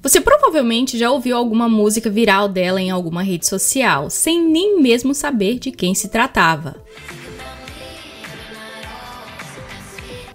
Você provavelmente já ouviu alguma música viral dela em alguma rede social, sem nem mesmo saber de quem se tratava.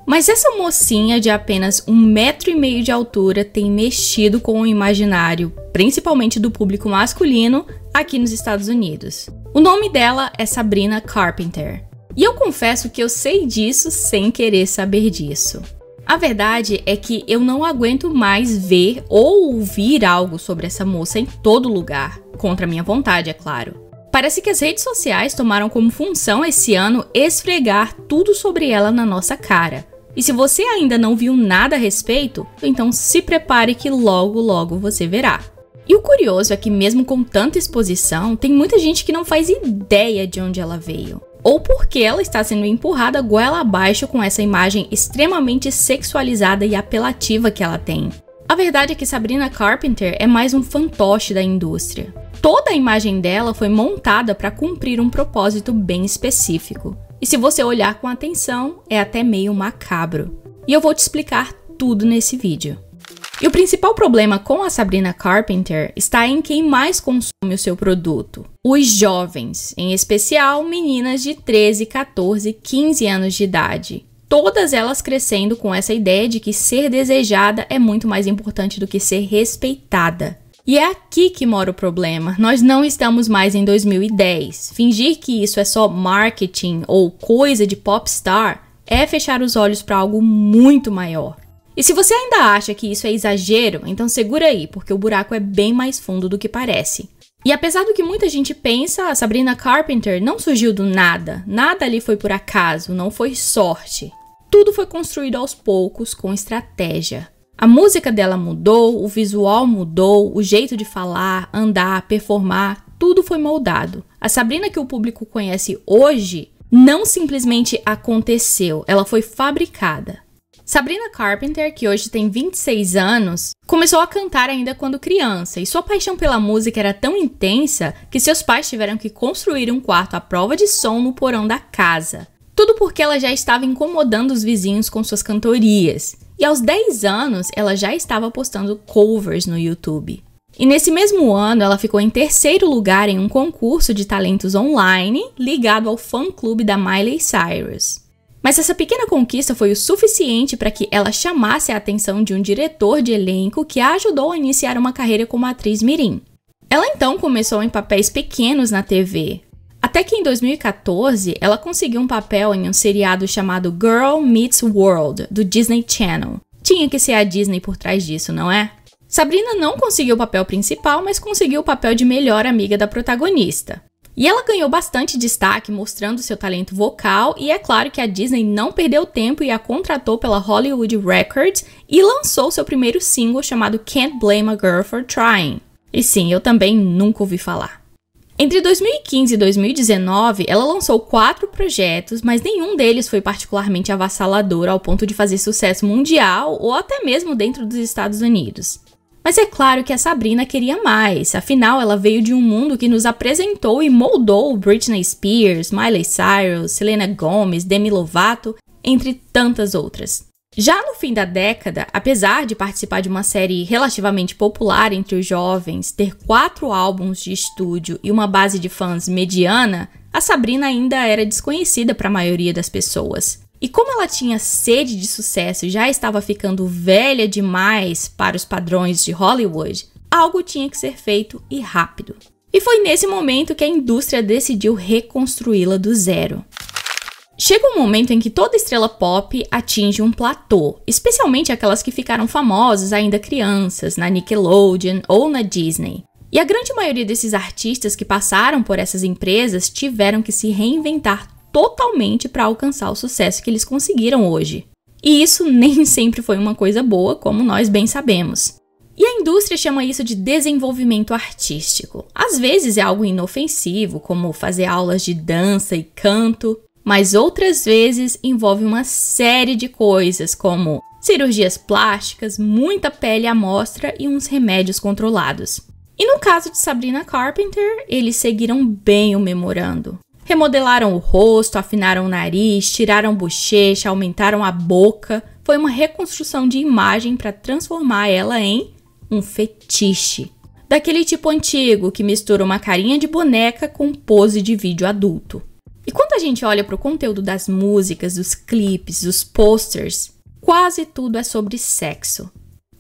Mas essa mocinha de apenas 1,5 m de altura tem mexido com o imaginário, principalmente do público masculino, aqui nos Estados Unidos. O nome dela é Sabrina Carpenter. E eu confesso que eu sei disso sem querer saber disso. A verdade é que eu não aguento mais ver ou ouvir algo sobre essa moça em todo lugar, contra minha vontade, é claro. Parece que as redes sociais tomaram como função esse ano esfregar tudo sobre ela na nossa cara. E se você ainda não viu nada a respeito, então se prepare que logo logo você verá. E o curioso é que mesmo com tanta exposição, tem muita gente que não faz ideia de onde ela veio. Ou porque ela está sendo empurrada goela abaixo com essa imagem extremamente sexualizada e apelativa que ela tem. A verdade é que Sabrina Carpenter é mais um fantoche da indústria. Toda a imagem dela foi montada para cumprir um propósito bem específico. E se você olhar com atenção, é até meio macabro. E eu vou te explicar tudo nesse vídeo. E o principal problema com a Sabrina Carpenter está em quem mais consome o seu produto. Os jovens, em especial meninas de 13, 14, 15 anos de idade. Todas elas crescendo com essa ideia de que ser desejada é muito mais importante do que ser respeitada. E é aqui que mora o problema. Nós não estamos mais em 2010. Fingir que isso é só marketing ou coisa de popstar é fechar os olhos para algo muito maior. E se você ainda acha que isso é exagero, então segura aí, porque o buraco é bem mais fundo do que parece. E apesar do que muita gente pensa, a Sabrina Carpenter não surgiu do nada. Nada ali foi por acaso, não foi sorte. Tudo foi construído aos poucos, com estratégia. A música dela mudou, o visual mudou, o jeito de falar, andar, performar, tudo foi moldado. A Sabrina que o público conhece hoje não simplesmente aconteceu, ela foi fabricada. Sabrina Carpenter, que hoje tem 26 anos, começou a cantar ainda quando criança, e sua paixão pela música era tão intensa que seus pais tiveram que construir um quarto à prova de som no porão da casa. Tudo porque ela já estava incomodando os vizinhos com suas cantorias. E aos 10 anos, ela já estava postando covers no YouTube. E nesse mesmo ano, ela ficou em 3º lugar em um concurso de talentos online ligado ao fã-clube da Miley Cyrus. Mas essa pequena conquista foi o suficiente para que ela chamasse a atenção de um diretor de elenco que a ajudou a iniciar uma carreira como atriz mirim. Ela então começou em papéis pequenos na TV, até que em 2014 ela conseguiu um papel em um seriado chamado Girl Meets World, do Disney Channel. Tinha que ser a Disney por trás disso, não é? Sabrina não conseguiu o papel principal, mas conseguiu o papel de melhor amiga da protagonista. E ela ganhou bastante destaque mostrando seu talento vocal, e é claro que a Disney não perdeu tempo e a contratou pela Hollywood Records e lançou seu primeiro single chamado Can't Blame a Girl for Trying. E sim, eu também nunca ouvi falar. Entre 2015 e 2019, ela lançou 4 projetos, mas nenhum deles foi particularmente avassalador ao ponto de fazer sucesso mundial ou até mesmo dentro dos Estados Unidos. Mas é claro que a Sabrina queria mais, afinal ela veio de um mundo que nos apresentou e moldou Britney Spears, Miley Cyrus, Selena Gomez, Demi Lovato, entre tantas outras. Já no fim da década, apesar de participar de uma série relativamente popular entre os jovens, ter 4 álbuns de estúdio e uma base de fãs mediana, a Sabrina ainda era desconhecida para a maioria das pessoas. E como ela tinha sede de sucesso e já estava ficando velha demais para os padrões de Hollywood, algo tinha que ser feito e rápido. E foi nesse momento que a indústria decidiu reconstruí-la do zero. Chega um momento em que toda estrela pop atinge um platô, especialmente aquelas que ficaram famosas ainda crianças, na Nickelodeon ou na Disney. E a grande maioria desses artistas que passaram por essas empresas tiveram que se reinventar totalmente para alcançar o sucesso que eles conseguiram hoje. E isso nem sempre foi uma coisa boa, como nós bem sabemos. E a indústria chama isso de desenvolvimento artístico. Às vezes é algo inofensivo, como fazer aulas de dança e canto, mas outras vezes envolve uma série de coisas, como cirurgias plásticas, muita pele à mostra e uns remédios controlados. E no caso de Sabrina Carpenter, eles seguiram bem o memorando. Remodelaram o rosto, afinaram o nariz, tiraram bochecha, aumentaram a boca. Foi uma reconstrução de imagem para transformar ela em um fetiche. Daquele tipo antigo que mistura uma carinha de boneca com pose de vídeo adulto. E quando a gente olha para o conteúdo das músicas, dos clipes, dos posters, quase tudo é sobre sexo.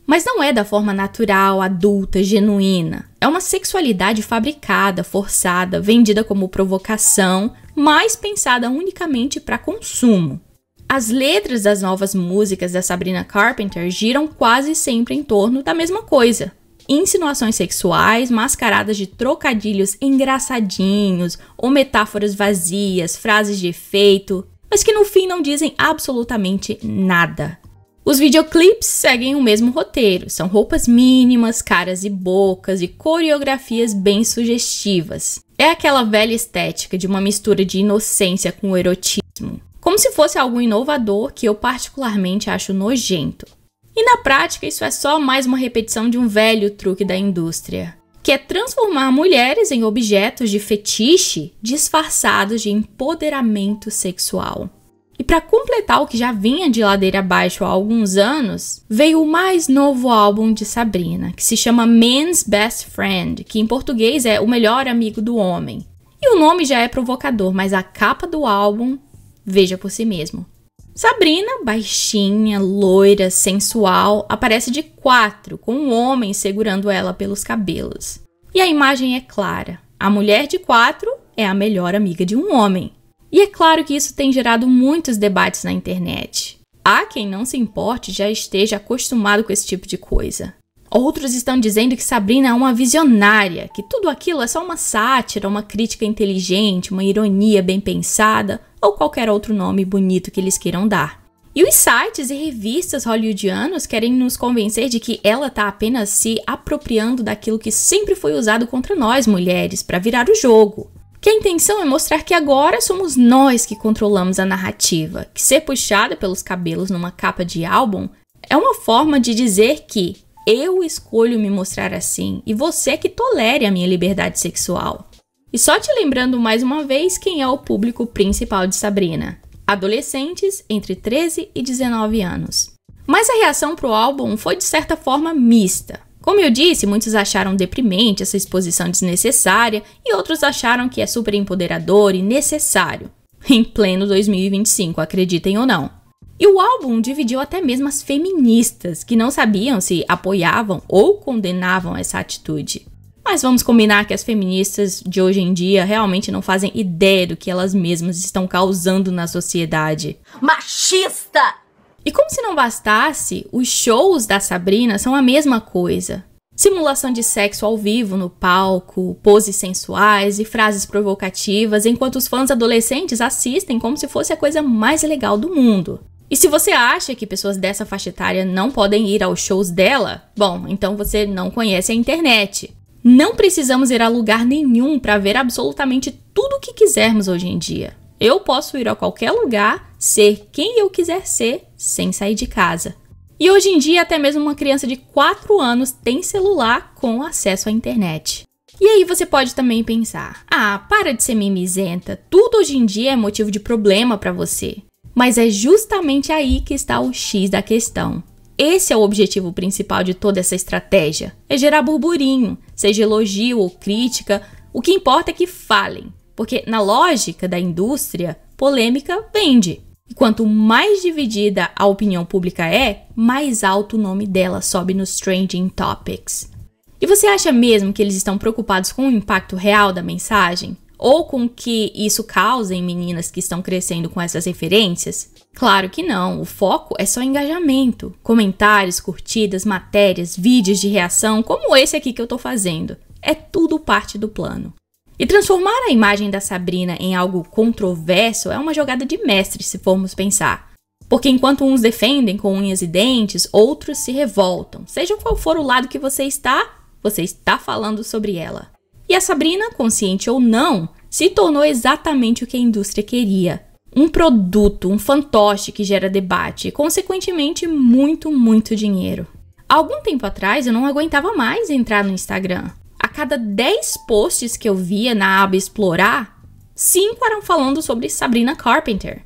Mas não é da forma natural, adulta, genuína. É uma sexualidade fabricada, forçada, vendida como provocação, mas pensada unicamente para consumo. As letras das novas músicas da Sabrina Carpenter giram quase sempre em torno da mesma coisa. Insinuações sexuais mascaradas de trocadilhos engraçadinhos ou metáforas vazias, frases de efeito, mas que no fim não dizem absolutamente nada. Os videoclipes seguem o mesmo roteiro, são roupas mínimas, caras e bocas e coreografias bem sugestivas. É aquela velha estética de uma mistura de inocência com erotismo, como se fosse algo inovador que eu particularmente acho nojento. E na prática isso é só mais uma repetição de um velho truque da indústria, que é transformar mulheres em objetos de fetiche disfarçados de empoderamento sexual. E para completar o que já vinha de ladeira abaixo há alguns anos, veio o mais novo álbum de Sabrina, que se chama Man's Best Friend, que em português é O Melhor Amigo do Homem. E o nome já é provocador, mas a capa do álbum, veja por si mesmo. Sabrina, baixinha, loira, sensual, aparece de 4, com um homem segurando ela pelos cabelos. E a imagem é clara, a mulher de 4 é a melhor amiga de um homem. E é claro que isso tem gerado muitos debates na internet. Há quem não se importe já esteja acostumado com esse tipo de coisa. Outros estão dizendo que Sabrina é uma visionária, que tudo aquilo é só uma sátira, uma crítica inteligente, uma ironia bem pensada, ou qualquer outro nome bonito que eles queiram dar. E os sites e revistas hollywoodianos querem nos convencer de que ela está apenas se apropriando daquilo que sempre foi usado contra nós mulheres, para virar o jogo. Que a intenção é mostrar que agora somos nós que controlamos a narrativa, que ser puxada pelos cabelos numa capa de álbum é uma forma de dizer que eu escolho me mostrar assim e você que tolere a minha liberdade sexual. E só te lembrando mais uma vez quem é o público principal de Sabrina. Adolescentes entre 13 e 19 anos. Mas a reação pro álbum foi de certa forma mista. Como eu disse, muitos acharam deprimente essa exposição desnecessária e outros acharam que é super empoderador e necessário. Em pleno 2025, acreditem ou não. E o álbum dividiu até mesmo as feministas, que não sabiam se apoiavam ou condenavam essa atitude. Mas vamos combinar que as feministas de hoje em dia realmente não fazem ideia do que elas mesmas estão causando na sociedade. Machista! E como se não bastasse, os shows da Sabrina são a mesma coisa. Simulação de sexo ao vivo no palco, poses sensuais e frases provocativas, enquanto os fãs adolescentes assistem como se fosse a coisa mais legal do mundo. E se você acha que pessoas dessa faixa etária não podem ir aos shows dela, bom, então você não conhece a internet. Não precisamos ir a lugar nenhum para ver absolutamente tudo o que quisermos hoje em dia. Eu posso ir a qualquer lugar, ser quem eu quiser ser, sem sair de casa. E hoje em dia, até mesmo uma criança de 4 anos tem celular com acesso à internet. E aí você pode também pensar, para de ser mimizenta, tudo hoje em dia é motivo de problema para você. Mas é justamente aí que está o X da questão. Esse é o objetivo principal de toda essa estratégia, é gerar burburinho, seja elogio ou crítica, o que importa é que falem. Porque, na lógica da indústria, polêmica vende. E quanto mais dividida a opinião pública é, mais alto o nome dela sobe nos Trending Topics. E você acha mesmo que eles estão preocupados com o impacto real da mensagem? Ou com o que isso causa em meninas que estão crescendo com essas referências? Claro que não, o foco é só engajamento. Comentários, curtidas, matérias, vídeos de reação, como esse aqui que eu tô fazendo. É tudo parte do plano. E transformar a imagem da Sabrina em algo controverso é uma jogada de mestre, se formos pensar. Porque enquanto uns defendem com unhas e dentes, outros se revoltam. Seja qual for o lado que você está falando sobre ela. E a Sabrina, consciente ou não, se tornou exatamente o que a indústria queria. Um produto, um fantoche que gera debate e, consequentemente, muito, muito dinheiro. Há algum tempo atrás, eu não aguentava mais entrar no Instagram. A cada 10 posts que eu via na aba Explorar, 5 eram falando sobre Sabrina Carpenter.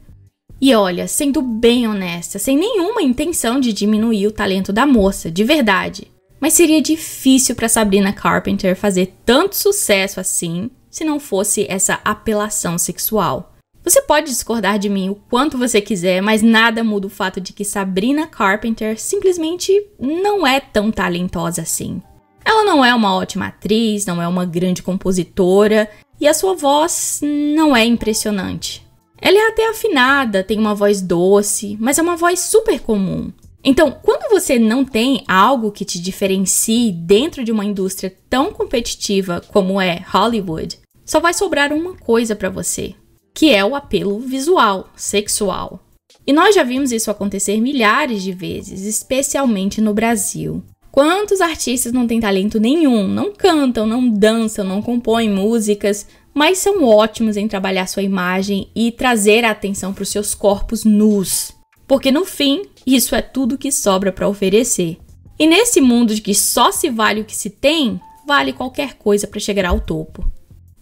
E olha, sendo bem honesta, sem nenhuma intenção de diminuir o talento da moça, de verdade. Mas seria difícil para Sabrina Carpenter fazer tanto sucesso assim se não fosse essa apelação sexual. Você pode discordar de mim o quanto você quiser, mas nada muda o fato de que Sabrina Carpenter simplesmente não é tão talentosa assim. Ela não é uma ótima atriz, não é uma grande compositora e a sua voz não é impressionante. Ela é até afinada, tem uma voz doce, mas é uma voz super comum. Então, quando você não tem algo que te diferencie dentro de uma indústria tão competitiva como é Hollywood, só vai sobrar uma coisa para você, que é o apelo visual, sexual. E nós já vimos isso acontecer milhares de vezes, especialmente no Brasil. Quantos artistas não têm talento nenhum, não cantam, não dançam, não compõem músicas, mas são ótimos em trabalhar sua imagem e trazer a atenção para os seus corpos nus. Porque no fim, isso é tudo que sobra para oferecer. E nesse mundo de que só se vale o que se tem, vale qualquer coisa para chegar ao topo.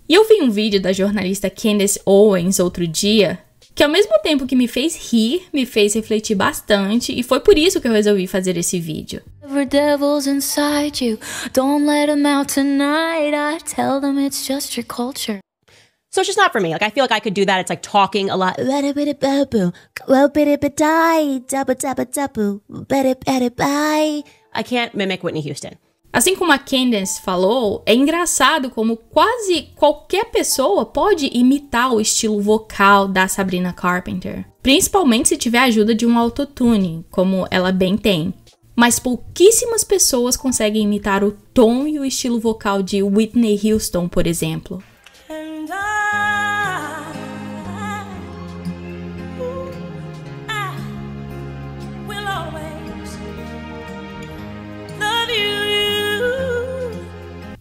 E eu vi um vídeo da jornalista Candace Owens outro dia, que ao mesmo tempo que me fez rir, me fez refletir bastante, e foi por isso que eu resolvi fazer esse vídeo. Devils inside you, don't let them out tonight. I tell them it's just your culture. So it's just not for me. Like, I feel like I could do that. It's like talking a lot. I can't mimic Whitney Houston. Assim como a Candace falou, é engraçado como quase qualquer pessoa pode imitar o estilo vocal da Sabrina Carpenter, principalmente se tiver a ajuda de um autotune, como ela bem tem. Mas pouquíssimas pessoas conseguem imitar o tom e o estilo vocal de Whitney Houston, por exemplo.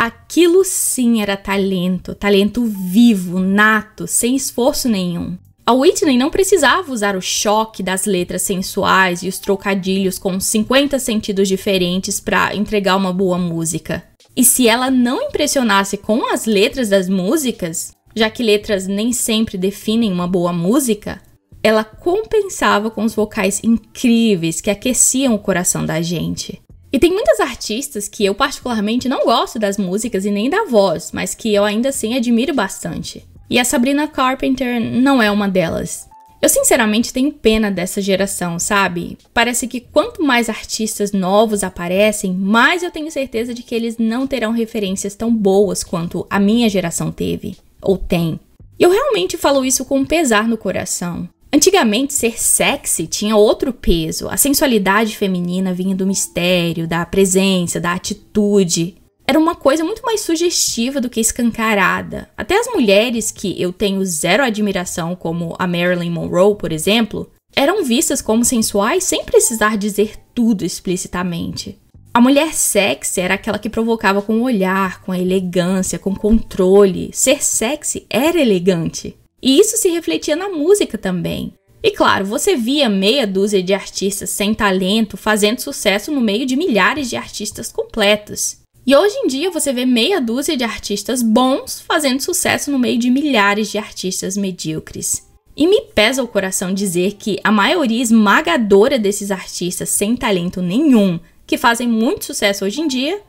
Aquilo sim era talento, talento vivo, nato, sem esforço nenhum. A Whitney não precisava usar o choque das letras sensuais e os trocadilhos com 50 sentidos diferentes para entregar uma boa música. E se ela não impressionasse com as letras das músicas, já que letras nem sempre definem uma boa música, ela compensava com os vocais incríveis que aqueciam o coração da gente. E tem muitas artistas que eu particularmente não gosto das músicas e nem da voz, mas que eu ainda assim admiro bastante. E a Sabrina Carpenter não é uma delas. Eu sinceramente tenho pena dessa geração, sabe? Parece que quanto mais artistas novos aparecem, mais eu tenho certeza de que eles não terão referências tão boas quanto a minha geração teve, ou tem. E eu realmente falo isso com pesar no coração. Antigamente, ser sexy tinha outro peso. A sensualidade feminina vinha do mistério, da presença, da atitude. Era uma coisa muito mais sugestiva do que escancarada. Até as mulheres que eu tenho zero admiração, como a Marilyn Monroe, por exemplo, eram vistas como sensuais sem precisar dizer tudo explicitamente. A mulher sexy era aquela que provocava com o olhar, com a elegância, com controle. Ser sexy era elegante. E isso se refletia na música também. E claro, você via meia dúzia de artistas sem talento fazendo sucesso no meio de milhares de artistas completos. E hoje em dia você vê meia dúzia de artistas bons fazendo sucesso no meio de milhares de artistas medíocres. E me pesa o coração dizer que a maioria esmagadora desses artistas sem talento nenhum, que fazem muito sucesso hoje em dia,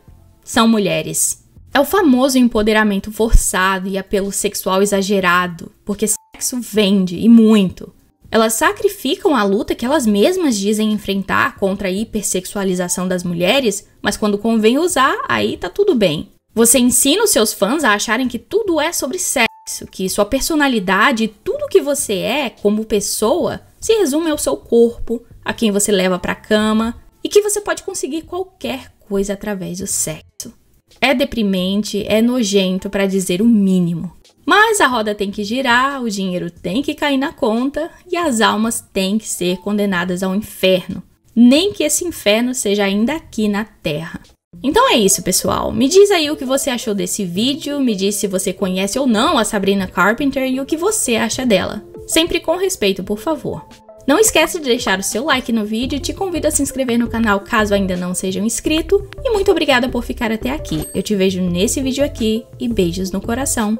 são mulheres. É o famoso empoderamento forçado e apelo sexual exagerado, porque sexo vende, e muito. Elas sacrificam a luta que elas mesmas dizem enfrentar contra a hipersexualização das mulheres, mas quando convém usar, aí tá tudo bem. Você ensina os seus fãs a acharem que tudo é sobre sexo, que sua personalidade e tudo que você é como pessoa se resume ao seu corpo, a quem você leva pra cama, e que você pode conseguir qualquer coisa através do sexo. É deprimente, é nojento para dizer o mínimo. Mas a roda tem que girar, o dinheiro tem que cair na conta e as almas têm que ser condenadas ao inferno. Nem que esse inferno seja ainda aqui na Terra. Então é isso, pessoal. Me diz aí o que você achou desse vídeo, me diz se você conhece ou não a Sabrina Carpenter e o que você acha dela. Sempre com respeito, por favor. Não esquece de deixar o seu like no vídeo e te convido a se inscrever no canal caso ainda não seja inscrito. E muito obrigada por ficar até aqui. Eu te vejo nesse vídeo aqui e beijos no coração.